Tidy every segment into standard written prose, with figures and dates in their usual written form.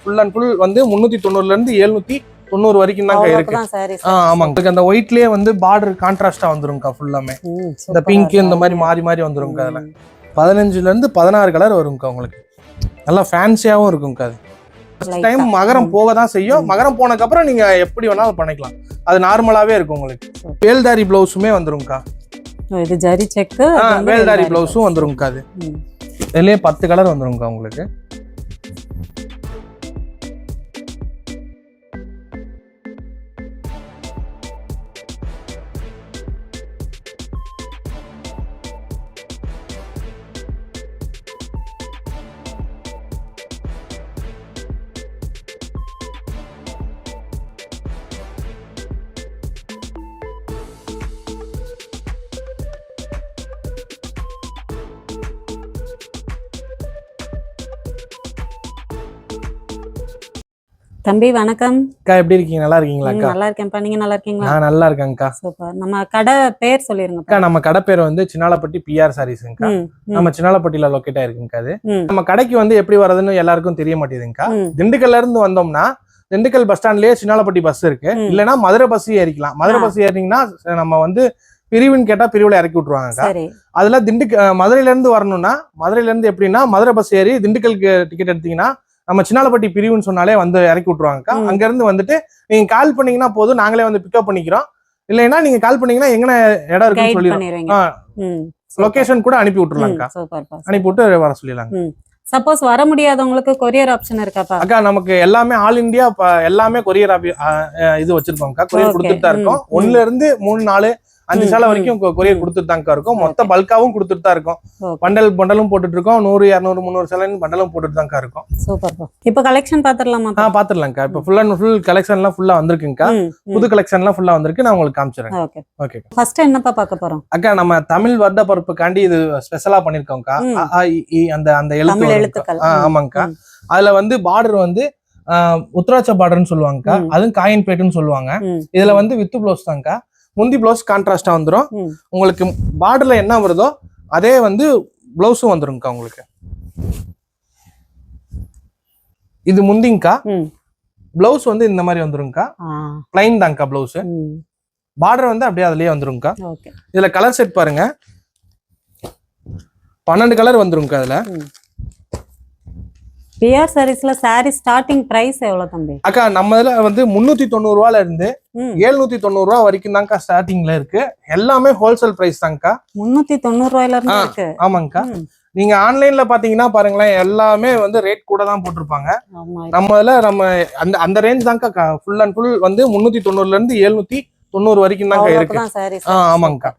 Full and full வந்து 390ல இருந்து 790 வரைக்கும் தாங்க இருக்கு. ஆமாங்க. அந்த ஒயிட்லயே வந்து பார்டர் கான்ட்ராஸ்டா வந்துரும்க்கா. ஃபுல்லாமே இந்த பிங்க் இந்த மாதிரி மாறி மாறி வந்துரும்க்கா. அதுல 15ல இருந்து 16 கலர் வரும்க்கா. உங்களுக்கு நல்லா ஃபேன்சியாவும் இருக்கும்க்கா. அது ஃபர்ஸ்ட் டைம் மகரம் போக தான் செய்யும். மகரம் போனதுக்கு அப்புறம் நீங்க எப்படி வேணாலும் பண்ணிக்கலாம். அது நார்மலாவே இருக்கும். உங்களுக்கு வேல்தாரி பிளவுஸுமே வந்துரும்க்கா. இது ஜரி செக் வேல்தாரி பிளவுஸும் வந்துரும்க்கா. அது இதுலயே 10 கலர் வந்துரும்க்கா உங்களுக்கு. தம்பி வணக்கம். அக்கா எப்படி இருக்கீங்க? நல்லா இருக்கீங்களா? நல்லா இருக்கேன்ப்பா. நீங்க நல்லா இருக்கீங்களா? நான் நல்லா இருக்கேன்க்கா. சூப்பர். நம்ம கடை பேர் சொல்லிருங்க. அக்கா நம்ம கடை பேர் வந்து சின்னாலப்பட்டி பிஆர் சாரீஸ்ங்கக்கா. நம்ம சின்னாலப்பட்டியில லொக்கேட் ஆயிருக்குங்கக்கா. அது நம்ம கடைக்கு வந்து எப்படி வரதுன்னு எல்லாருக்கும் தெரிய மாட்டேங்குதுங்கக்கா. திண்டுக்கல்ல இருந்து வந்தோம்னா திண்டுக்கல் பஸ் ஸ்டாண்ட்லயே சின்னாலப்பட்டி பஸ் இருக்கு. இல்லைன்னா மதுரை பஸ் ஏறிக்கலாம். மதுரை பஸ் ஏறினீங்கன்னா நம்ம வந்து பிரிவுன்னு கேட்டா பிரிவுல இறக்கி விட்டுருவாங்கக்கா. அதுல மதுரையில இருந்து வரணும்னா மதுரையில இருந்து எப்படின்னா மதுரை பஸ் ஏறி திண்டுக்கலுக்கு டிக்கெட் எடுத்தீங்கன்னா நம்ம சின்னாலப்பட்டி பிரிவுன்னு சொன்னாலே வந்து இறக்கி விட்டுருவாங்கக்கா. அங்க இருந்து வந்துட்டு நீங்க கால் பண்ணீங்கன்னா போதும், நாங்களே வந்து பிக்கப் பண்ணிக்கிறோம். இல்லைன்னா நீங்க கால் பண்ணீங்கன்னா எங்கன இடம் இருக்குன்னு சொல்லிடுவோம். லொகேஷன் கூட அனுப்பி விட்டுருலாம்க்கா. அனுப்பி விட்டு வர சொல்லிடலாங்க. சப்போஸ் வர முடியாதவங்களுக்கு கொரியர் ஆப்ஷன் இருக்காப்பா? அக்கா நமக்கு எல்லாமே ஆல் இந்தியா எல்லாமே கொரியர் இது வச்சிருக்கோம்க்கா. கொரியர் கொடுத்துட்டு தான் இருக்கோம். 1ல இருந்து 3 4 5 சாலை வரைக்கும் கொரியர் கொடுத்துட்டு தாங்க இருக்கும். மொத்த பல்காவும் கொடுத்துட்டு தான் இருக்கும். பண்டலும் போட்டுட்டு இருக்கோம். 100 200 300 சாலை பண்டலும் போட்டுட்டு தாங்க இருக்கும். சூப்பர். இப்ப கலெக்ஷன் பாத்துடலாமா? பாத்துடலாம்க்கா. இப்ப ஃபுல் அண்ட் ஃபுல் கலெக்ஷன் எல்லாம் ஃபுல்லா வந்திருக்குங்கக்கா. புது கலெக்ஷன் எல்லாம் ஃபுல்லா வந்திருக்கு. நான் உங்களுக்கு காமிச்சிடுறேன். ஓகே. ஃபர்ஸ்ட் என்னப்பா பார்க்க போறோம்? அக்கா நம்ம தமிழ் வருட பருப்புக்காண்டி இது ஸ்பெஷலா பண்ணிருக்கோம்க்கா. அந்த எழுத்துக்கள். ஆமாங்கக்கா. அதுல வந்து பார்டர் வந்து உத்தராட்ச பார்டர்னு சொல்லுவாங்கக்கா. அதுவும் காயின் பேட்டுன்னு சொல்லுவாங்க. இதுல வந்து வித்து பிளவுஸ் தாங்கக்கா. முந்தி பிளவுஸ் கான்ட்ராஸ்டா வந்துடும். உங்களுக்கு பார்டர்ல என்ன வருதோ அதே வந்து பிளவுஸும் வந்துருங்கக்கா. உங்களுக்கு இது முந்திங்கக்கா. பிளவுஸ் வந்து இந்த மாதிரி வந்துருங்கக்கா. பிளைன் தாங்கக்கா பிளவுஸ். பார்டர் வந்து அப்படியே அதுலயே வந்துருங்கக்கா. இதுல கலர் செட் பாருங்க. 12 கலர் வந்துருங்கக்கா. அதுல பிஆர் சாரீஸ்ல சாரி ஸ்டார்டிங் பிரைஸ் எவ்வளவு தம்பி? அக்கா நம்ம இதுல வந்து 390 ரூபாயில இருந்து 790 ரூபா வரைக்கும் தான்க்கா ஸ்டார்டிங்ல இருக்கு. எல்லாமே ஹோல்சேல் பிரைஸ் தான்க்கா. 390 ரூபாயில இருந்து இருக்கு. ஆமாங்கக்கா. நீங்க ஆன்லைன்ல பாத்தீங்கன்னா பாருங்களேன், எல்லாமே வந்து ரேட் கூட தான் போட்டிருப்பாங்க. நம்ம இதுல அந்த ரேஞ்ச் தான்க்கா. ஃபுல் அண்ட் ஃபுல் வந்து 390ல இருந்து 790 வரைக்கும் தான்க்கா இருக்கு. ஆமாங்கக்கா.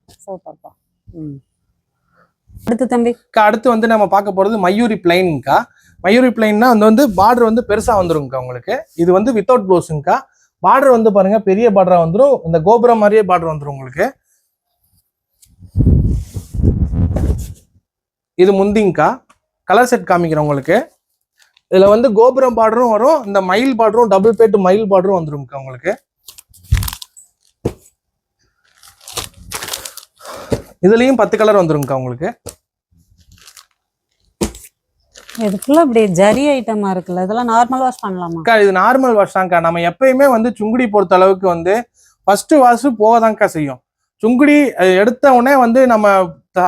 அடுத்து தம்பி அடுத்து வந்து நம்ம பார்க்க போறது மயூரி பிளைன்க்கா. மயூரி பிளைன்னா வந்து பார்டர் வந்து பெருசா வந்துருங்கக்கா. உங்களுக்கு இது வந்து வித்தவுட் ப்ளவுஸுங்கக்கா. பார்டர் வந்து பாருங்க பெரிய பார்டரா வந்துடும். இந்த கோபுரம் மாதிரியே பார்டர் வந்துடும் உங்களுக்கு. இது முந்திங்கக்கா. கலர் செட் காமிக்கிறேன் உங்களுக்கு. இதுல வந்து கோபுரம் பார்டரும் வரும். இந்த மயில் பார்டரும் டபுள் பேட் மயில் பார்டரும் வந்துருங்கக்கா. உங்களுக்கு இதுலயும் 10 கலர் வந்துருங்கக்கா. உங்களுக்கு இது ஃபுல்லா அப்படியே ஜரி ஐட்டமா இருக்குல்ல, இதெல்லாம் நார்மல் வாஷ் பண்ணலாமா? அக்கா இது நார்மல் வாஷ் தான்க்கா. நம்ம எப்பயுமே வந்து சுங்குடி பொறுத்த அளவுக்கு வந்து ஃபர்ஸ்ட் வாஷ் போகதான்க்கா செய்யும். சுங்குடி எடுத்த உடனே வந்து நம்ம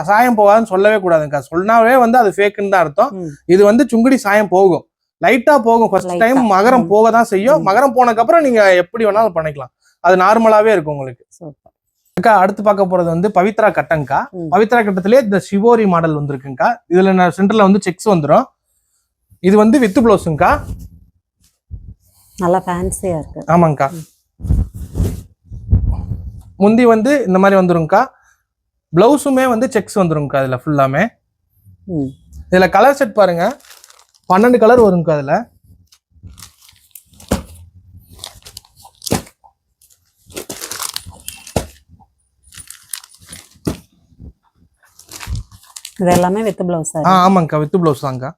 சாயம் போகாதுன்னு சொல்லவே கூடாதுங்கக்கா. சொன்னாவே வந்து அது ஃபேக்குன்னு தான் அர்த்தம். இது வந்து சுங்குடி சாயம் போகும், லைட்டா போகும். ஃபர்ஸ்ட் டைம் மகரம் போக தான் செய்யும். மகரம் போனதுக்கு அப்புறம் நீங்க எப்படி வேணாலும் பண்ணிக்கலாம். அது நார்மலாவே இருக்கும் உங்களுக்கு. அக்கா அடுத்து பார்க்க போறது வந்து பவித்ரா கட்டங்கா. பவித்ரா கட்டத்திலே இந்த சிவோரி மாடல் வந்துருக்குங்கக்கா. இதுல சென்டர்ல வந்து செக்ஸ் வந்துடும். இது வந்து வித் பிளவுஸ்ங்கக்கா. நல்லா ஃபேன்சியா இருக்கு. ஆமாங்கக்கா. முந்தி வந்து இந்த மாதிரி வந்துருங்கக்கா. பிளவுஸுமே வந்து செக்ஸ் வந்துருங்கக்கா. இதுல ஃபுல்லாமே இதுல கலர் செட் பாருங்க. 12 கலர் வருங்கக்கா. அதுல இது எல்லாமே வித் பிளவுஸ். ஆமாங்கக்கா வித் பிளவுஸ் தாங்கக்கா.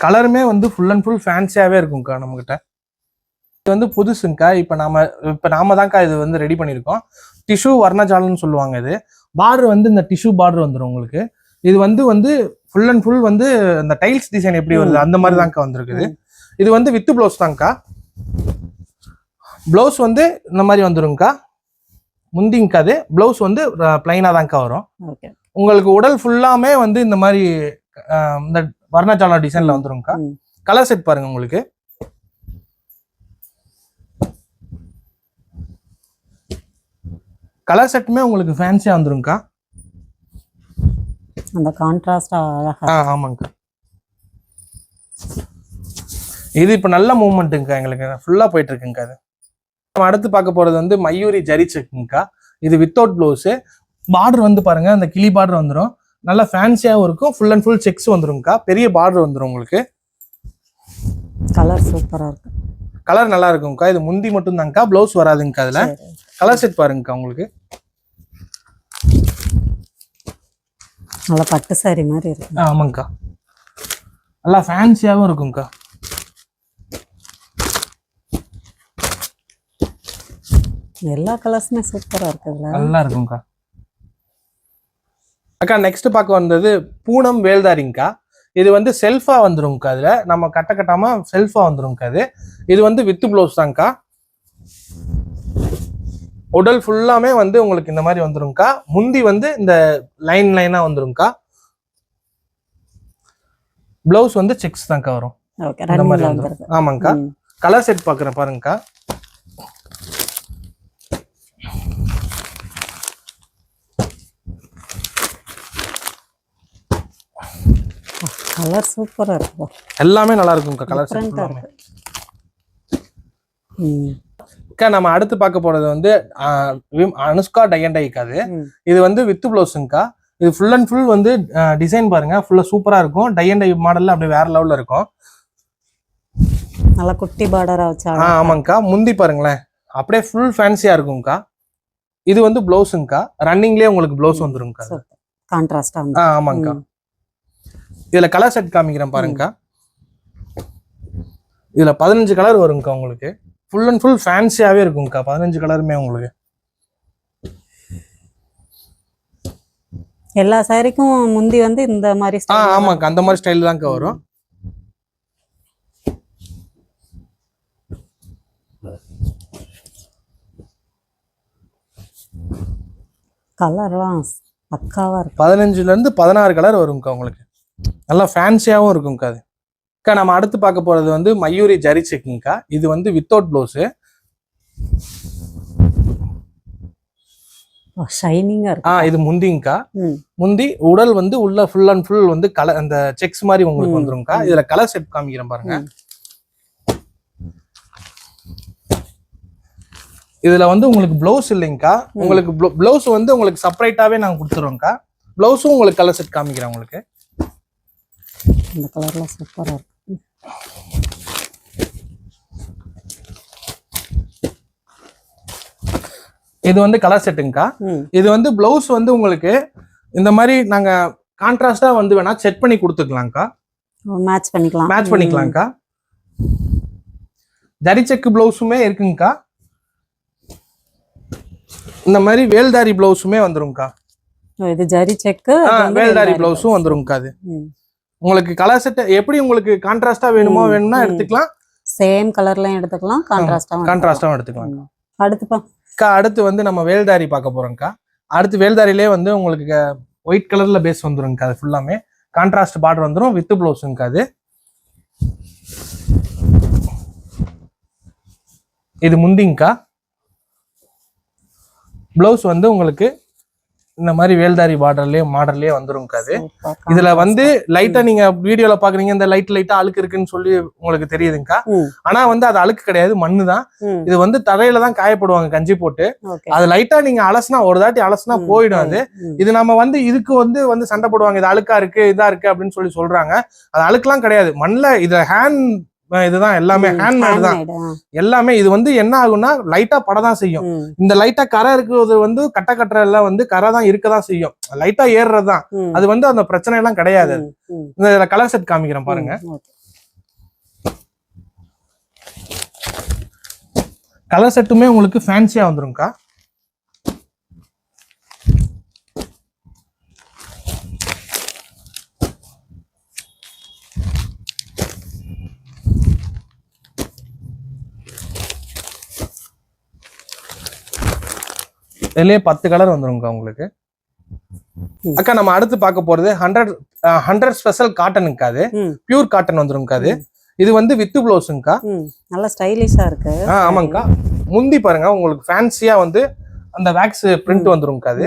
கலருமே வந்து ஃபுல் அண்ட் ஃபுல் ஃபேன்சியாவே இருக்கும்க்கா நம்மகிட்ட. இது வந்து புதுசுங்கக்கா. இப்ப நாம தான்க்கா இது வந்து ரெடி பண்ணிருக்கோம். டிஷ்யூ வர்ணஜாலன்னு சொல்லுவாங்க. இது பார்டர் வந்து இந்த டிஷ்யூ பார்டர் வந்துடும் உங்களுக்கு. இது வந்து ஃபுல் அண்ட் ஃபுல் வந்து அந்த டைல்ஸ் டிசைன் எப்படி வருது அந்த மாதிரி தான்க்கா வந்திருக்குது. இது வந்து வித் ப்ளவுஸ் தான்க்கா. ப்ளவுஸ் வந்து இந்த மாதிரி வந்துருங்கக்கா. முந்திங்கக்கா அது ப்ளவுஸ் வந்து பிளைனா தான்க்கா வரும். உங்களுக்கு உடல் ஃபுல்லாமே வந்து இந்த மாதிரி இந்த வர்ணஜால டிசைன்ல வந்துருங்கக்கா. கலர் செட் பாருங்க, உங்களுக்கு கலர் செட்டுமே உங்களுக்கு ஃபேன்சியா வந்துருங்கக்கா. அந்த கான்ட்ராஸ்டா அழகா. ஆமாங்கக்கா. இது இப்ப நல்ல மூவ்மெண்ட்டுங்கக்கா, எங்களுக்கு ஃபுல்லா போயிட்டு இருக்குங்கக்கா. அது நம்ம அடுத்து பார்க்க போறது வந்து மயூரி ஜரி செக்குங்கக்கா. இது வித்தவுட் ப்ளவுஸ். பார்டர் வந்து பாருங்க, அந்த கிளி பார்டர் வந்துடும். நல்லா ஃபேன்சியாவும் இருக்கும். ஃபுல் அண்ட் ஃபுல் செக்ஸ் வந்துருங்கக்கா. பெரிய பார்டர் வந்துடும் உங்களுக்கு. கலர் சூப்பரா இருக்கு. கலர் நல்லா இருக்கும்க்கா. இது முந்தி மட்டும் தான்க்கா, ப்ளவுஸ் வராதுங்கக்கா. அதுல கலர் செட் பாருங்கக்கா, உங்களுக்கு நல்லா பட்டு சாரி மாதிரி இருக்கு. ஆமாங்கக்கா, நல்லா ஃபேன்சியாவும் இருக்கும்க்கா. எல்லா கலர்ஸுமே சூப்பரா இருக்குதுல, நல்லா இருக்கும்க்கா. அக்கா நெக்ஸ்ட் பார்க்க வந்தது பூனம் வேல்தாரிங்கக்கா. இது வந்து செல்ஃபா வந்துருங்கக்கா. அதுல நம்ம கட்டாம செல்ஃபா வந்துருங்கக்கா. இது வந்து வித் ப்ளவுஸ் தான்க்கா. உடல் ஃபுல்லாமே வந்து உங்களுக்கு இந்த மாதிரி வந்துருங்கக்கா. முந்தி வந்து இந்த லைனா வந்துருங்கக்கா. ப்ளவுஸ் வந்து செக்ஸ் தான்க்கா வரும். இந்த மாதிரி வந்துரும். ஆமாங்கக்கா. கலர் செட் பாக்குறேன் பாருங்கக்கா. கலர் சூப்பரா இருக்கு. எல்லாமே நல்லா இருக்கும்க்கா. கலர் செட் எல்லாமே. அக்கா நம்ம அடுத்து பார்க்க போறது வந்து அனுஷ்கா டை அண்ட் டைக்கா. இது வந்து வித் ப்ளவுஸ்ங்கக்கா. இது ஃபுல் அண்ட் ஃபுல் வந்து டிசைன் பாருங்க, ஃபுல்லா சூப்பரா இருக்கும். டை அண்ட் டை மாடல்ல அப்படியே வேற லெவல்ல இருக்கும். நல்லா குட்டி பார்டரா வச்சா. ஆமாங்கக்கா. முந்தி பாருங்களேன், அப்படியே ஃபுல் ஃபேன்சியா இருக்கும்க்கா. இது வந்து ப்ளவுஸ்ங்கக்கா. ரன்னிங்லயே உங்களுக்கு ப்ளவுஸ் வந்துருங்கக்கா. கான்ட்ராஸ்டா. ஆமாங்கக்கா. இதுல கலர் செட் காமிக்கிறேன் பாருங்கக்கா. இதுல 15 கலர் வருங்கக்கா. உங்களுக்கு ஃபுல் அண்ட் ஃபுல் ஃபேன்சியாவே இருக்கும்க்கா. 15 கலருமே உங்களுக்கு. எல்லா சாரிக்கும் முந்தி வந்து இந்த மாதிரி ஸ்டைல். ஆமாக்கா, அந்த மாதிரி ஸ்டைல் தான்க்கா வரும். கலர்லாம் பக்காவா இருக்கு. 15ல இருந்து 16 கலர் வரும்க்கா. உங்களுக்கு நல்லா ஃபேன்சியாவும் இருக்கும்க்கா. அது அக்கா நம்ம அடுத்து பார்க்க போறது வந்து மயூரி ஜரி செக்குங்கக்கா. இது வந்து வித்தவுட் ப்ளவுஸ். ஷைனிங்கா இருக்கு. இது முந்திங்கக்கா. முந்தி உடல் வந்து உள்ள ஃபுல் அண்ட் ஃபுல் வந்து கலர் அந்த செக்ஸ் மாதிரி உங்களுக்கு வந்துருங்கக்கா. இதுல கலர் செட் காமிக்கிறேன் பாருங்க. இதுல வந்து உங்களுக்கு ப்ளவுஸ் இல்லைங்கக்கா. உங்களுக்கு ப்ளவுஸ் வந்து உங்களுக்கு செப்பரேட்டாவே நாங்க கொடுத்துருவோம்க்கா. ப்ளவுஸும் உங்களுக்கு கலர் செட் காமிக்கிறேன் உங்களுக்கு. இந்த கலர்ல சூப்பரா இருக்கு. இது வந்து கலர் செட்டுங்கக்கா. இது வந்து ப்ளவுஸ் வந்து உங்களுக்கு இந்த மாதிரி நாங்க கான்ட்ராஸ்டா வந்து வேணா செட் பண்ணி கொடுத்துக்கலாம்க்கா. மேட்ச் பண்ணிக்கலாம்க்கா. ஜரி செக் ப்ளவுஸுமே இருக்குங்கக்கா. இந்த மாதிரி வேல்தாரி ப்ளவுஸுமே வந்துருங்கக்கா. இது ஜரி செக், வேல்தாரி ப்ளவுஸும் வந்துருங்கக்கா. அது உங்களுக்கு கலர் செட் எப்படி உங்களுக்கு கான்ட்ராஸ்டா வேணும்னா எடுத்துக்கலாம். சேம் கலர்லயும் எடுத்துக்கலாம், கான்ட்ராஸ்டாவும் எடுத்துக்கலாம். அடுத்து வந்து நம்ம வேல்தாரி பார்க்க போறோம்க்கா. அடுத்து வேல்தாரிலே வந்து உங்களுக்கு ஒயிட் கலர்ல பேஸ் வந்துருங்கக்கா. அது ஃபுல்லாமே கான்ட்ராஸ்ட் பார்டர் வந்துரும் வித் ப்ளவுஸ்ங்கக்கா. அது இது முந்திங்கக்கா. ப்ளவுஸ் வந்து உங்களுக்கு இந்த மாதிரி வேல்தாரி மாடர்லயே வந்துருங்கக்கா. அது இதுல வந்து லைட்டா நீங்க வீடியோல பாக்குறீங்க, இந்த லைட்டா அழுக்கு இருக்குன்னு சொல்லி உங்களுக்கு தெரியுதுங்கக்கா. ஆனா வந்து அது அழுக்கு கிடையாது, மண்ணு தான். இது வந்து தரையில தான் காயப்படுவாங்க கஞ்சி போட்டு. அது லைட்டா நீங்க அலசுனா, ஒரு தாட்டி அலசுனா போயிடும். அது இது நம்ம வந்து இதுக்கு வந்து சண்டை போடுவாங்க, இது அழுக்கா இருக்கு இதா இருக்கு அப்படின்னு சொல்லி சொல்றாங்க. அது அழுக்கெல்லாம் கிடையாது. மண்ணுல இது ஹேண்ட் இதுதான், எல்லாமே ஹேண்ட்மேட் தான் எல்லாமே. இது வந்து என்ன ஆகும்னா லைட்டா படதான் செய்யும். இந்த லைட்டா கரை இருக்கிறது வந்து கட்டுற எல்லாம் வந்து கரை தான் இருக்கதான் செய்யும், லைட்டா ஏறுறதுதான். அது வந்து அந்த பிரச்சனை எல்லாம் கிடையாது. இந்த கலர் செட் காமிக்கிறேன் பாருங்க. கலர் செட்டுமே உங்களுக்கு ஃபேன்சியா வந்துரும்க்கா. இதுலயே 10 கலர் வந்துருங்கக்கா உங்களுக்கு. அக்கா நம்ம அடுத்து பார்க்க போறது 100 ஸ்பெஷல் காட்டனுங்கக்கா. அது பியூர் காட்டன் வந்துருங்கக்கா. அது இது வந்து வித் பிளவுஸுங்கக்கா. நல்லா ஸ்டைலிஷா இருக்கு. ஆமாங்கக்கா. முந்தி பாருங்க உங்களுக்கு ஃபேன்சியா வந்து அந்த வேக்ஸ் பிரிண்ட் வந்துருங்கக்கா. அது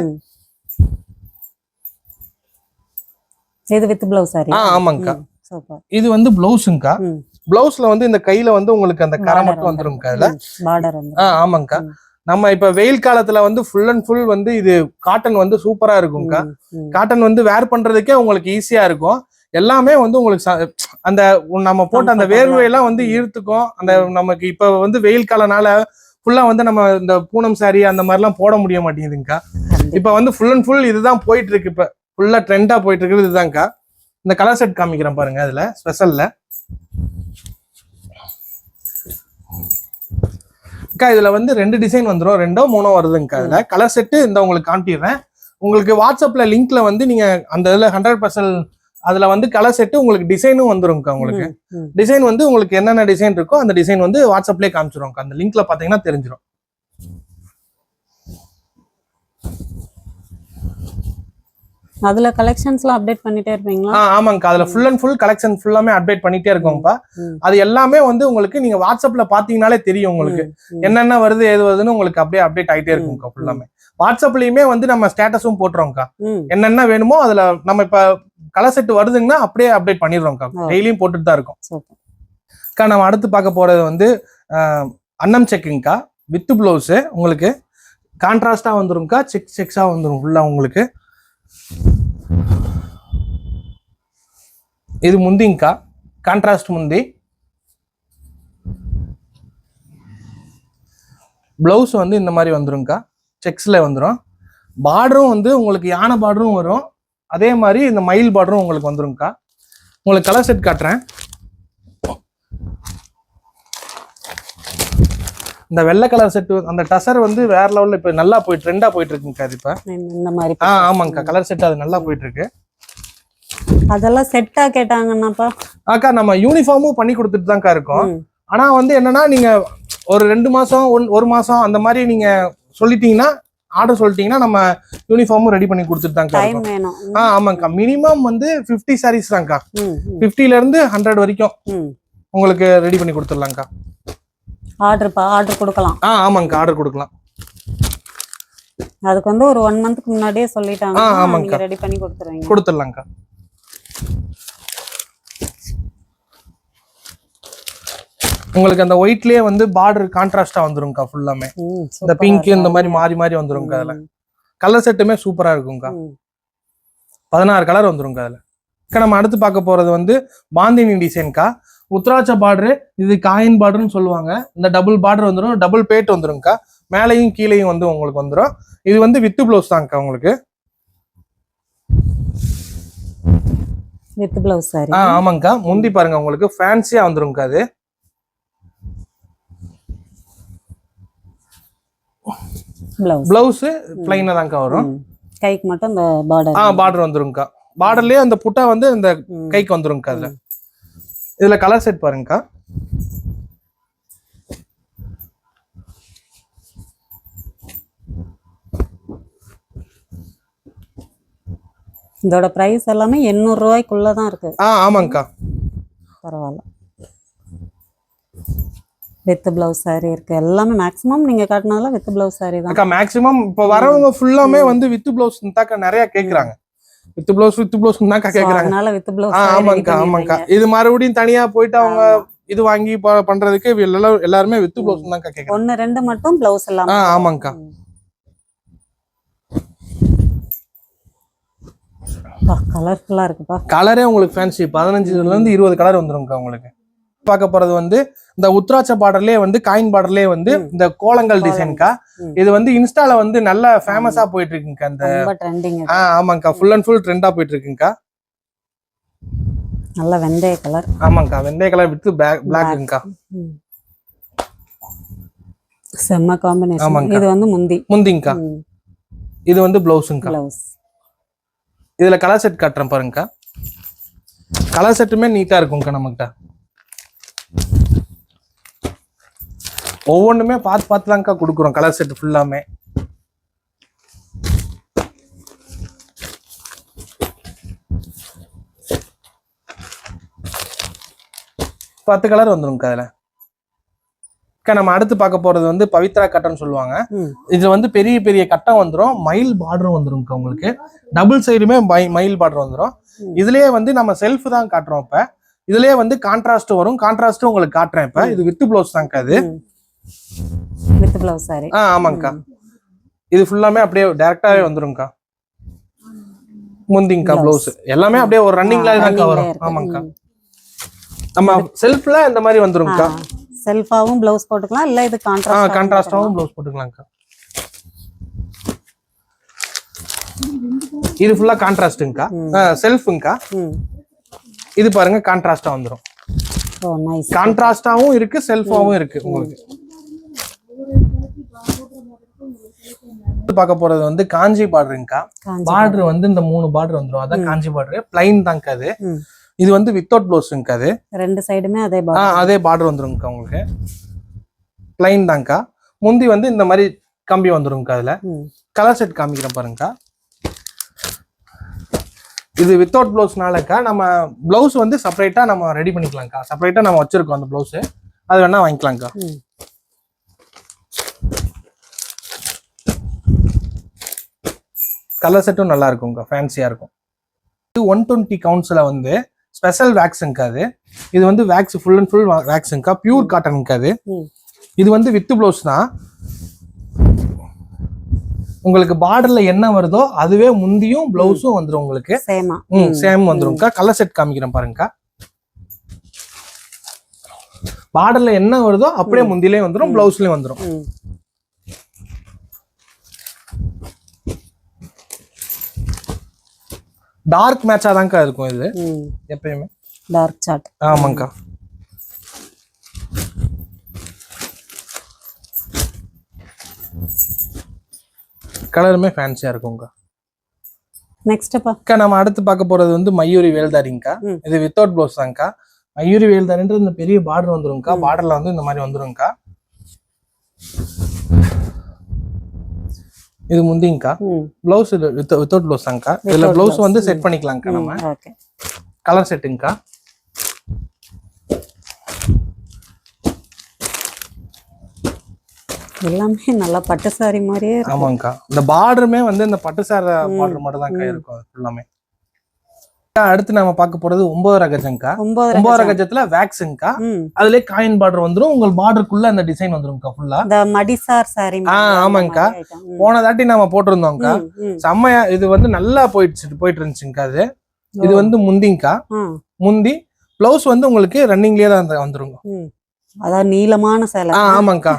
இது வித் பிளவுஸ் சாரி. ஆமாங்கக்கா. சூப்பர். இது வந்து பிளவுஸுங்கக்கா. பிளவுஸ்ல வந்து இந்த கையில வந்து உங்களுக்கு அந்த கரை மட்டும் வந்துருங்கக்கா. அதுல பார்டர் வந்து. ஆமாங்கக்கா. நம்ம இப்ப வெயில் காலத்துல வந்து ஃபுல் அண்ட் ஃபுல் வந்து இது காட்டன் வந்து சூப்பரா இருக்கும்க்கா. காட்டன் வந்து வேர் பண்றதுக்கே உங்களுக்கு ஈஸியா இருக்கும். எல்லாமே வந்து உங்களுக்கு அந்த நம்ம போட்ட அந்த வேர்வையெல்லாம் வந்து ஈர்த்துக்கும். அந்த நமக்கு இப்ப வந்து வெயில் காலனால ஃபுல்லா வந்து நம்ம இந்த பூனம் சாரி அந்த மாதிரிலாம் போட முடிய மாட்டேங்குதுங்கக்கா. இப்ப வந்து ஃபுல் அண்ட் ஃபுல் இதுதான் போயிட்டு இருக்கு. இப்ப ஃபுல்லா ட்ரெண்டா போயிட்டு இருக்குது இதுதான்க்கா. இந்த கலர் செட் காமிக்கிறேன் பாருங்க. அதுல ஸ்பெஷல்ல இதுல வந்து 2 டிசைன் வந்துடும். 2ஓ 3ஓ வருதுங்கக்கா. அதுல கலர் செட்டு இந்த உங்களுக்கு காட்டிடுறேன். உங்களுக்கு வாட்ஸ்அப்ல லிங்க்ல வந்து நீங்க அந்த இதுல 100% அதுல வந்து கலர் செட்டு உங்களுக்கு டிசைனும் வந்துருங்கக்கா. உங்களுக்கு டிசைன் வந்து உங்களுக்கு என்னென்ன டிசைன் இருக்கோ அந்த டிசைன் வந்து வாட்ஸ்அப்லயே காமிச்சிருவோம். அந்த லிங்க்ல பாத்தீங்கன்னா தெரிஞ்சிடும். அதுல கலெக்ஷன்ஸ்லாம் அப்டேட் பண்ணிட்டே இருப்பீங்களா? ஆமாங்கக்கா. அதுல ஃபுல் அண்ட் ஃபுல் கலெக்ஷன் ஃபுல்லாமே அப்டேட் பண்ணிட்டே இருக்கோம்ப்பா. அது எல்லாமே வந்து உங்களுக்கு நீங்க வாட்ஸ்அப்ல பாத்தீங்கன்னாலே தெரியும். உங்களுக்கு என்னென்ன வருது ஏது வருதுன்னு உங்களுக்கு அப்படியே அப்டேட் ஆயிட்டே இருக்கும்க்கா. ஃபுல்லாமே வாட்ஸ்அப்லயுமே வந்து நம்ம ஸ்டேட்டஸும் போட்டுறோம்க்கா. என்னென்ன வேணுமோ அதுல நம்ம இப்ப கலர் செட் வருதுங்கன்னா அப்படியே அப்டேட் பண்ணிடுறோம்க்கா. டெய்லியும் போட்டுட்டு தான் இருக்கோம். அக்கா நம்ம அடுத்து பார்க்க போறது வந்து அன்னம் செக்குங்கக்கா. வித் பிளவுஸ் உங்களுக்கு கான்ட்ராஸ்டா வந்துரும்க்கா. செக்ஸா வந்துரும் ஃபுல்லா உங்களுக்கு. இது முந்திங்கக்கா. கான்ட்ராஸ்ட் முந்தி. பிளவுஸ் வந்து இந்த மாதிரி வந்துருங்கக்கா. செக்ஸ்ல வந்துடும். பார்டரும் வந்து உங்களுக்கு யானை பார்டரும் வரும். அதே மாதிரி இந்த மயில் பார்டரும் உங்களுக்கு வந்துருங்கக்கா. உங்களுக்கு கலர் செட் காட்டுறேன். இந்த வெள்ளை கலர் செட் அந்த டசர் வந்து வேற லெவல்ல இப்ப நல்லா போயிட்டு ட்ரெண்டா போயிட்டு இருக்குங்கக்கா. அது இப்ப இந்த மாதிரி ஆமாங்கக்கா. கலர் செட் அது நல்லா போயிட்டு இருக்கு. அதெல்லாம் செட்டா கேட்டாங்கன்னாப்பா அக்கா நம்ம யூனிஃபார்மும் பண்ணி கொடுத்துட்டு தான்க்கா இருக்கோம். ஆனா வந்து என்னன்னா நீங்க ஒரு 2 மாசம் 1 மாசம் அந்த மாதிரி நீங்க சொல்லிட்டீங்கன்னா ஆர்டர் சொல்லிட்டீங்கன்னா நம்ம யூனிஃபார்மும் ரெடி பண்ணி கொடுத்துட்டு தான்க்கா இருக்கோம். ஆமாங்கக்கா. மினிமம் வந்து 50 சாரீஸ் தான்க்கா. 50ல இருந்து 100 வரைக்கும் உங்களுக்கு ரெடி பண்ணி கொடுத்துடலாம்க்கா. ஆர்டர் கொடுக்கலாம். ஆமாங்கக்கா. ஆர்டர் கொடுக்கலாம். அதுக்கு வந்து ஒரு 1 மந்த்க்கு முன்னாடியே சொல்லிட்டாங்க. நீங்க ரெடி பண்ணி கொடுத்துடலாம்க்கா. உங்களுக்கு அந்த ஒயிட்லயே வந்து பார்டர் கான்ட்ராஸ்டா வந்துரும்க்கா. ஃபுல்லாமே இந்த பிங்க் இந்த மாதிரி மாறி மாறி வந்துரும்க்கா. அதுல கலர் செட்டுமே சூப்பரா இருக்கும்க்கா. 16 கலர் வந்துரும்க்கா. அதுல நம்ம அடுத்து பார்க்க போறது வந்து பாந்தினி டிசைன்க்கா. உத்ராட்ச பார்டரு. இது காயின் பார்டர்னு சொல்லுவாங்க. இந்த டபுள் பார்டர் வந்துடும். டபுள் பேட் வந்துரும்க்கா. மேலையும் கீழையும் வந்து உங்களுக்கு வந்துடும். இது வந்து வித் பிளவுஸ் தான்க்கா. உங்களுக்கு வித் பிளவுஸ் சாரி. ஆமாங்கக்கா. முந்தி பாருங்க உங்களுக்கு ஃபேன்சியா வந்துரும்க்கா. அது பிளவுஸ் பிளைனா தான்க்கா வரும். கைக்கு மட்டும் இந்த பார்டர் பார்டர் வந்துரும்க்கா. பார்டர்லயே அந்த புட்டா வந்து இந்த கைக்கு வந்துரும்க்கா. அதுல இதுல கலர் செட் பாருங்கக்கா. இதோட பிரைஸ் எல்லாமே 800 ரூபாய்க்குள்ள தான் இருக்கு. ஆமாங்கக்கா. பரவாயில்ல. வித் பிளவுஸ் சாரி இருக்கு. எல்லாமே மேக்ஸிமம் நீங்க காட்டினதுல வித் பிளவுஸ் சாரி தான் அக்கா. மேக்ஸிமம் இப்ப வரவங்க ஃபுல்லாமே வந்து வித் பிளவுஸ் தாக்க நிறைய கேக்குறாங்க. வித் பிளவுஸ் தாக்க கேக்குறாங்க. அதனால வித் பிளவுஸ். ஆமாங்கக்கா. ஆமாங்கக்கா. இது மறுபடியும் தனியா போயிட்டு அவங்க இது வாங்கி பண்றதுக்கு எல்லாருமே வித் பிளவுஸ் தான்க்கா கேக்குறாங்க. 1 2 மட்டும் பிளவுஸ் இல்லாம. ஆமாங்கக்கா. கலர்ஃபுல்லா இருக்குப்பா. கலரே உங்களுக்கு ஃபேன்சி 15ல இருந்து 20 கலர் வந்துரும்க்கா. உங்களுக்கு பார்க்க போறது வந்து இந்த உத்ராட்ச பார்டர்லயே வந்து காயின் பார்டர்லயே வந்து இந்த கோலங்கள் டிசைன்க்கா. இது வந்து இன்ஸ்டால வந்து நல்ல ஃபேமஸா போயிட்டு இருக்குங்கக்கா. இந்த ஆமாங்கக்கா. ஃபுல் அண்ட் ஃபுல் ட்ரெண்டா போயிட்டு இருக்குங்கக்கா. நல்ல வெந்தய கலர். ஆமாங்கக்கா. வெந்தய கலர் வித் பிளாக்ங்கக்கா. செம்ம காம்பினேஷன். இது வந்து முந்திங்கக்கா. இது வந்து பிளவுஸ்ங்கக்கா. இதுல கலர் செட் காட்டுறேன் பாருங்கக்கா. கலர் செட்டுமே நீட்டா இருக்கும்க்கா. நம்மகிட்ட ஒவ்வொன்றுமே பார்த்து தான்க்கா கொடுக்குறோம். கலர் செட் ஃபுல்லாமே 10 கலர் வந்துரும்க்கா அதுல. நம்ம அடுத்து பார்க்க போறது வந்து பவித்ரா கட்டன் சொல்லுவாங்க. இதுல வந்து பெரிய பெரிய கட்டம் வந்துரும், மயில் பார்டரும் வந்துரும்க்கா உங்களுக்கு. டபுள் சைடுமே மயில் பார்டர் வந்துரும். இதுலயே வந்து நம்ம செல்ஃப் தான் காட்டுறோம். இப்ப இதுலயே வந்து கான்ட்ராஸ்ட் வரும், கான்ட்ராஸ்ட் உங்களுக்கு காட்டுறேன். இப்ப இது வித் ப்ளவுஸ் தான்க்கா. அது வித் ப்ளவுஸ் சாரி. ஆமாங்கக்கா. இது ஃபுல்லாமே அப்படியே டைரக்டாவே வந்துரும்க்கா. முந்திங்கக்கா ப்ளவுஸ் எல்லாமே அப்படியே ஒரு ரன்னிங்ல தான்க்கா வரும். ஆமாங்கக்கா. நம்ம செல்ஃப்ல இந்த மாதிரி வந்துரும்க்கா. செல்ஃபாவும் ப்ளவுஸ் போட்டுக்கலாம், இல்ல இது கான்ட்ராஸ்டாவும் ப்ளவுஸ் போட்டுக்கலாம்க்கா. இது ஃபுல்லா கான்ட்ராஸ்ட்ங்கக்கா, செல்ஃப்ங்கக்கா. இது பாருங்க கான்ட்ராஸ்டா வந்துரும். ஓ நைஸ். கான்ட்ராஸ்டாவும் இருக்கு, செல்ஃபாவும் இருக்கு உங்களுக்கு. பார்க்க போறது வந்து காஞ்சி பார்டருங்கக்கா. பார்டர் வந்து இந்த 3 பார்டர் வந்துரும். அதான் காஞ்சி பார்டர். பிளைன் தான்க்கா அது. இது வந்து வித்தவுட் ப்ளவுஸ்ங்கக்கா. அது ரெண்டு சைடுமே அதே பார்டர் வந்துருங்கக்கா உங்களுக்கு. பிளைன் தான்க்கா. முந்தி வந்து இந்த மாதிரி கம்பி வந்துருங்கக்கா. அதுல கலர் செட் காமிக்கிறேன் பாருங்கக்கா. இது வித்தவுட் ப்ளவுஸ்னாலக்கா நம்ம ப்ளவுஸ் வந்து செப்பரேட்டா நம்ம ரெடி பண்ணிக்கலாம்க்கா. செப்பரேட்டா நம்ம வச்சிருக்கோம் அந்த ப்ளவுஸ், அது வேணா வாங்கிக்கலாம்க்கா. கலர் செட்டும் நல்லா இருக்கும்க்கா, ஃபேன்சியா இருக்கும். இது 120 கவுண்ட்ஸ்ல வந்து ஸ்பெஷல் வேக்ஸுங்கக்கா. அது இது வந்து வேக்ஸ் ஃபுல் அண்ட் ஃபுல் வேக்ஸுங்கக்கா, பியூர் காட்டனுங்கக்கா. அது இது வந்து வித் ப்ளவுஸ் தான். உங்களுக்கு பார்டர்ல என்ன வருதோ அதுவே முந்தியும் பிளவுஸும் வந்துரும் உங்களுக்கு. சேம் வந்துரும்க்கா. கலர் செட் காமிக்கிறேன் பாருங்கக்கா. பார்டர்ல என்ன வருதோ அப்படியே முந்திலே வந்துரும், பிளவுஸ்லயும் வந்துரும். டார்க் மேட்சா தான்க்கா இருக்கும் இது எப்பயுமே. Dark shade. ஆமாங்கக்கா. கலருமே ஃபேன்சியா இருக்கும்க்கா. நெக்ஸ்ட் நம்ம அடுத்து பார்க்க போறது வந்து மயூரி வேல்தாரிங்கக்கா. இது வித்தவுட் ப்ளவுஸ் தான்க்கா. மயூரி வேல்தாரின்றது இந்த பெரிய பார்டர் வந்துரும்க்கா. பார்டர்ல வந்து இந்த மாதிரி வந்துரும்க்கா. இது முந்திங்கக்கா. ப்ளவுஸ் இது வித்தவுட் ப்ளவுஸ் தான்க்கா. இதுல ப்ளவுஸ் வந்து செட் பண்ணிக்கலாம்க்கா நம்ம. கலர் செட்டுங்கக்கா. எல்லாமே நல்லா பட்டு சாரி மாதிரியே. ஆமாங்கக்கா. இந்த பார்டருமே வந்து இந்த பட்டு சாரி பார்டர் மட்டும் தான்க்கா இருக்கும் எல்லாமே. அடுத்து நம்ம பார்க்க போறது 9 கஜம்க்கா. 9 கஜத்துல வேக்ஸுங்கக்கா. அதுலயே காயின் பார்டர் வந்துரும். உங்க பார்டருக்குள்ள அந்த டிசைன் வந்துரும்க்கா ஃபுல்லா. இந்த மடிசார் சாரி. ஆமாங்கக்கா. போன தாட்டி நாம போட்டிருந்தோம்க்கா. செம்மையா இது வந்து நல்லா போயிட்டு இருந்துச்சுங்கக்கா. அது இது வந்து முந்திங்கக்கா. முந்தி பிளவுஸ் வந்து உங்களுக்கு ரன்னிங்லயே தான் வந்துருங்க. அதாவது நீளமான சேலை. ஆமாங்கக்கா.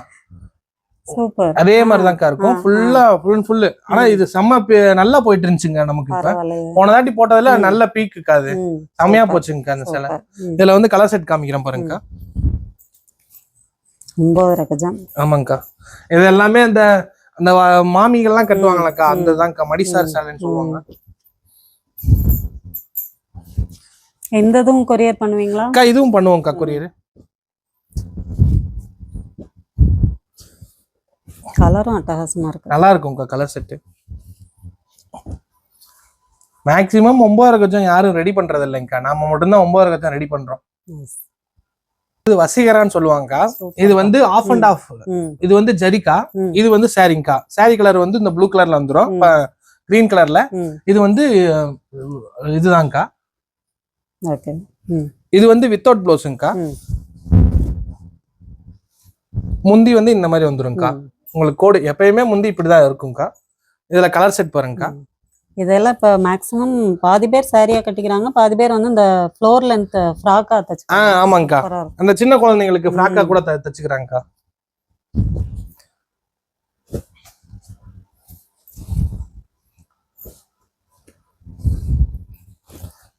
சூப்பர். அதே மாதிரிதான்க்கா இருக்கும். ஃபுல்லா ஃபுல் அண்ட் ஃபுல். ஆனா இது செம்ம நல்லா போயிட்டு இருந்துச்சுங்க நமக்கு. இப்ப போன தாட்டி போட்டதுல நல்ல பீக்குக்கா. அது செம்மையா போச்சுங்கக்கா அந்த சேலை. இதுல வந்து கலர் செட் காமிக்கிறேன் பாருங்கக்கா. 9 கஜம். ஆமாங்கக்கா. இது எல்லாமே அந்த மாமிகள்லாம் கட்டுவாங்களாக்கா, அந்த தான்க்கா மடிசார் சேலைன்னு சொல்லுவாங்க. எந்ததும் கொரியர் பண்ணுவீங்களா? இதுவும் பண்ணுவோம்க்கா கொரியர். கலரும் அட்டகாசமா இருக்கு. நல்லா இருக்கும்க்கா கலர் செட்டு. மேக்ஸிமம் 9 கஜம் யாரும் ரெடி பண்றது இல்லைங்கக்கா. நாம மட்டும்தான் 9 கஜம் ரெடி பண்றோம். இது வசீகரான்னு சொல்லுவாங்கக்கா. இது வந்து ஆஃப் அண்ட் ஆஃப். இது வந்து ஜரிக்கா. இது வந்து சாரிங்கக்கா. சாரி கலர் வந்து இந்த ப்ளூ கலர்ல வந்துரும், கிரீன் கலர்ல. இது வந்து இதுதான்க்கா. இது வந்து வித்தவுட் ப்ளவுஸுங்கக்கா. முந்தி வந்து இந்த மாதிரி வந்துருங்கக்கா. உங்களுக்கு கோடு எப்பயுமே முந்தி இப்படிதான் இருக்கும்க்கா. இதுல கலர் செட் பாருங்கக்கா. இதெல்லாம் இப்ப மேக்ஸிமம் பாதி பேர் சாரியா கட்டிக்கிறாங்க, பாதி பேர் வந்து இந்த ஃப்ளோர் லென்த் ஃப்ராக்கா தச்சுக்கிறாங்க. ஆமாங்கக்கா. அந்த சின்ன குழந்தைங்களுக்கு ஃப்ராக்கா கூட தச்சுக்கிறாங்கக்கா.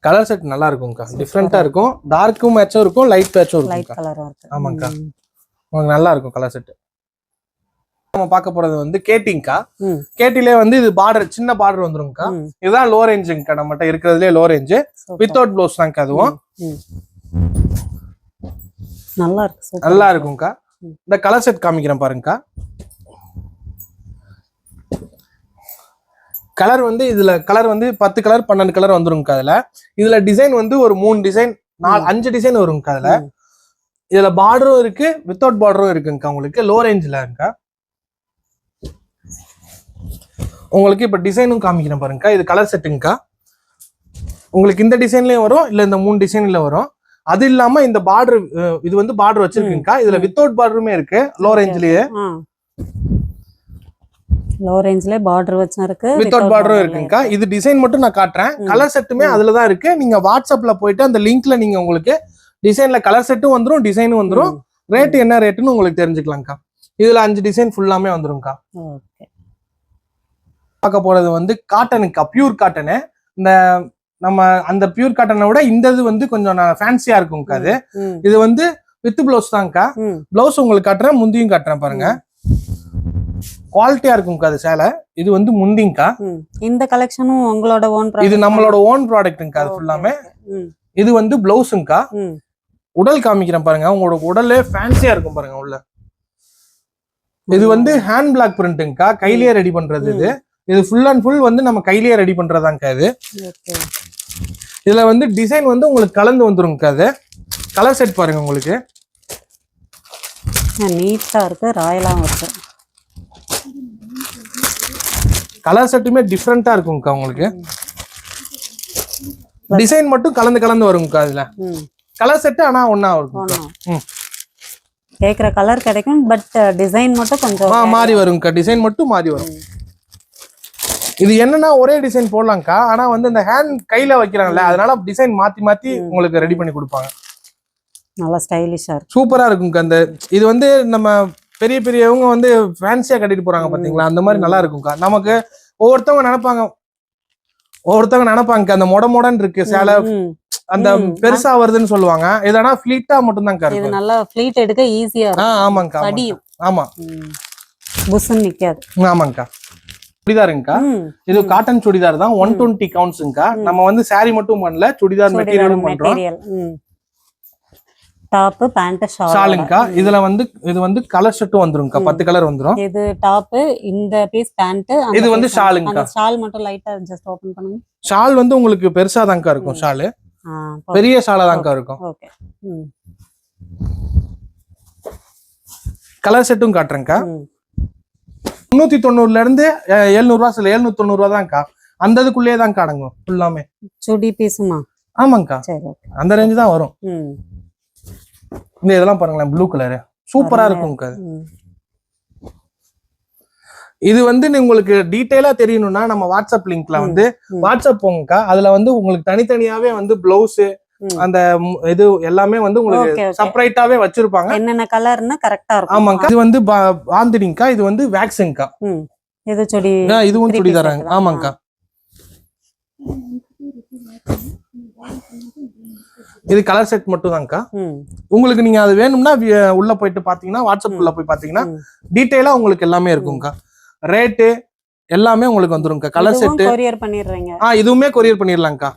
கலர் செட் நல்லா இருக்கும்க்கா. டிஃப்ரெண்டா இருக்கும். டார்க்கும் மேட்சும் இருக்கும், லைட் மேட்சும் இருக்கும். லைட் கலரா இருக்கு. ஆமாங்கக்கா. உங்களுக்கு நல்லா இருக்கும் கலர் செட். நம்ம பார்க்க போறது வந்து கேட்டிங்கக்கா. கேட்டிலே வந்து இது பார்டர் சின்ன பார்டர் வந்துருங்கக்கா. இதுதான் லோ ரேஞ்சுங்கக்கா. நம்மகிட்ட இருக்கிறதுலே லோ ரேஞ்சு. வித்தவுட் ப்ளவுஸ் தான்க்கா. அதுவும் நல்லா இருக்கு. நல்லா இருக்கும்க்கா. இந்த கலர் செட் காமிக்கிறேன் பாருங்கக்கா. கலர் வந்து இதுல கலர் வந்து 10 கலர் 12 கலர் வந்துருங்கக்கா. அதுல இதுல டிசைன் வந்து ஒரு 3 டிசைன் 5 டிசைன் வருங்கக்கா. அதுல இதுல பார்டரும் இருக்கு, வித்தவுட் பார்டரும் இருக்குங்கக்கா. உங்களுக்கு லோ ரேஞ்சில் இருக்கா. உங்களுக்கு இப்ப டிசைனும் காமிக்கிறேன் பாருங்கக்கா. இது கலர் செட்டுங்கக்கா. உங்களுக்கு இந்த டிசைன்லயும் வரும், இல்ல இந்த 3 டிசைன்ல வரும். அது இல்லாம இந்த பார்டர், இது வந்து பார்டர் வச்சிருக்குங்கக்கா. இதுல வித்தவுட் பார்டருமே இருக்கு, லோ ரேஞ்சிலேயே. லோ ரேஞ்ச்ல பார்டர் வச்சும் இருக்கு, வித்தவுட் பார்டரும் இருக்குங்கக்கா. இது டிசைன் மட்டும் நான் காட்டுறேன். கலர் செட்டுமே அதுலதான் இருக்கு. நீங்க வாட்ஸ்அப்ல போயிட்டு அந்த லிங்க்ல நீங்க உங்களுக்கு டிசைன்ல கலர் செட்டும் வந்துரும், டிசைனும் வந்துரும். ரேட் என்ன ரேட்டுன்னு உங்களுக்கு தெரிஞ்சுக்கலாம்க்கா. இதுல 5 டிசைன் ஃபுல்லாமே வந்துரும்க்கா. பார்க்க போறது வந்து காட்டனுக்கா, பியூர் காட்டனு. இந்த நம்ம அந்த பியூர் காட்டனை விட இந்த இது வந்து கொஞ்சம் ஃபேன்சியா இருக்கும்க்கா. இது வந்து வித் பிளவுஸ் தான்க்கா. பிளவுஸ் உங்களுக்கு காட்டுறேன், முந்தியும் காட்டுறேன் பாருங்க. குவாலிட்டியா இருக்கும்க்கா அது சேலை. இது வந்து முந்திங்கக்கா. இந்த கலெக்ஷனும் உங்களோட ஓன், இது நம்மளோட ஓன் ப்ராடக்ட்ங்கக்கா. அது ஃபுல்லாமே. இது வந்து பிளவுஸுங்கக்கா. உடல் காமிக்கிறேன் பாருங்க. உங்களோட உடலே ஃபேன்சியா இருக்கும் பாருங்க உள்ள. இது வந்து ஹேண்ட் பிளாக் பிரிண்ட்டுங்கக்கா, கையிலேயே ரெடி பண்றது. இது ஃபுல் அண்ட் ஃபுல் வந்து நம்ம கையிலேயே ரெடி பண்றதாங்கக்கா. இது இதுல வந்து டிசைன் வந்து உங்களுக்கு கலந்து வந்துருங்கக்கா. அது கலர் செட் பாருங்க. உங்களுக்கு நீட்டா இருக்கு, ராயலாவும் இருக்கு. கலர் செட்டுமே டிஃப்ரெண்டா இருக்கும்க்கா. உங்களுக்கு டிசைன் மட்டும் கலந்து கலந்து வரும்க்கா. அதுல கலர் செட் ஆனா ஒண்ணா இருக்கும். கேக்குற கலர் கிடைக்கும், பட் டிசைன் மட்டும் கொஞ்சம் மாறி வரும்க்கா. டிசைன் மட்டும் மாறி வரும். இது என்னன்னா ஒரே டிசைன் போடலாம்க்கா. ஆனா வந்து இந்த ஹேண்ட் கையில வைக்கிறாங்கல்ல, அதனால டிசைன் மாத்தி மாத்தி உங்களுக்கு ரெடி பண்ணி கொடுப்பாங்க. நல்லா ஸ்டைலிஷா இருக்கு, சூப்பரா இருக்கும்க்கா. அந்த இது வந்து நம்ம பெரிய பெரியவங்க வந்து ஃபேன்சியா கட்டிட்டு போறாங்க பாத்தீங்களா, அந்த மாதிரி நல்லா இருக்கும்க்கா. நமக்கு ஒவ்வொருத்தவங்க நினைப்பாங்க அந்த மொடன்னு இருக்கு சேலை, அந்த பெருசா வருதுன்னு சொல்லுவாங்க. இதனா ஃபிளீட்டா மட்டும் தான் இருக்கு. இது நல்லா ஃபிளீட் எடுக்க ஈஸியா இருக்கு. ஆமாங்கக்கா. ஆமா, புஸ்ன்னு நிக்காது. ஆமாங்கக்கா. சுடிதாருங்கக்கா. இது காட்டன் சுடிதார் தான். 120 கவுண்ட்ஸ்ங்கக்கா. நம்ம வந்து சாரி மட்டும் பண்ணல, சுடிதார் மெட்டீரியலும் பண்றோம். டாப், பேண்ட், ஷாலுங்கக்கா. இதுல வந்து இது வந்து கலர் செட்டும் வந்துரும்க்கா. 10 கலர் வந்துரும். இது டாப், இந்த பீஸ் பேண்ட், இது வந்து ஷாலுங்கக்கா. ஷால் மட்டும் லைட்டா ஜஸ்ட் ஓபன் பண்ணுங்க. ஷால் வந்து உங்களுக்கு பெருசா தான்க்கா இருக்கும். ஷால் பெரிய ஷாலா தான்க்கா இருக்கும். ஓகே. கலர் செட்டும் காட்டுறேன்க்கா. 390ல இருந்து 700 ரூபா, சில 790 ரூபா தான்க்கா. அந்த இதுக்குள்ளேயே தான்க்கா அடங்கும் ஃபுல்லாமே. சுடி பீஸுமா? ஆமாங்கக்கா. அந்த ரேஞ்சு தான் வரும். இந்த இதெல்லாம் பாருங்களேன், ப்ளூ கலரு சூப்பரா இருக்கும்க்கா. இது வந்து உங்களுக்கு டீடைலா தெரியணும்னா நம்ம வாட்ஸ்அப் லிங்க்ல வந்து வாட்ஸ்அப் போங்கக்கா. அதுல வந்து உங்களுக்கு தனித்தனியாவே வந்து பிளவுஸ், அந்த இது எல்லாமே வந்து உங்களுக்கு செப்பரேட்டாவே வச்சிருப்பாங்க. என்னென்ன கலர்னா கரெக்ட்டா இருக்கும். ஆமாங்கக்கா. இது வந்து பாந்தினிங்கக்கா. இது வந்து வேக்ஸ்ங்கக்கா. இது சுடி, இதுவும் சுடிதாராங்க. ஆமாங்கக்கா. இது கலர் செட் மட்டும் தான்க்கா. உங்களுக்கு நீங்க அது வேணும்னா உள்ள போயிட்டு பாத்தீங்கன்னா, வாட்ஸ்அப் உள்ள போய் பாத்தீங்கன்னா டீடைலா உங்களுக்கு எல்லாமே இருக்கும்க்கா. ரேட்டு எல்லாமே உங்களுக்கு வந்துரும்க்கா. கலர் செட் கொரியர் பண்ணிடுறீங்க? இதுவுமே கொரியர் பண்ணிடலாம்க்கா.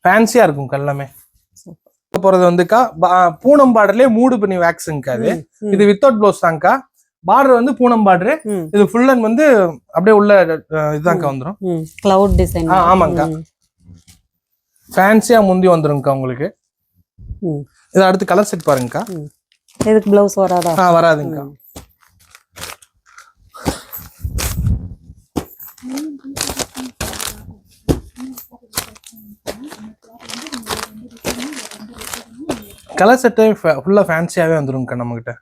ஃபேன்சியா இருக்கும்க்கா எல்லாமே. போறது வந்துக்கா பூனம் பார்டர்லயே 3 பண்ணி வேக்ஸ்ங்கக்கா. இது வித்தவுட் ப்ளவுஸ் தான்க்கா. பார்டர் வந்து பூனம் பார்டர். இது ஃபுல் அண்ட் வந்து அப்படியே உள்ள இதுதான்க்கா வந்துரும். Cloud design. ஆமாங்கக்கா. ஃபேன்சியா முந்தி வந்துரும்க்கா உங்களுக்கு. இது அடுத்து கலர் செட் பாருங்கக்கா. இதுக்கு ப்ளவுஸ் வராதா? வராதுங்கக்கா. கலர் செட்டே ஃபுல்லா ஃபேன்சியாவே வந்துரும்க்கா நம்ம கிட்ட.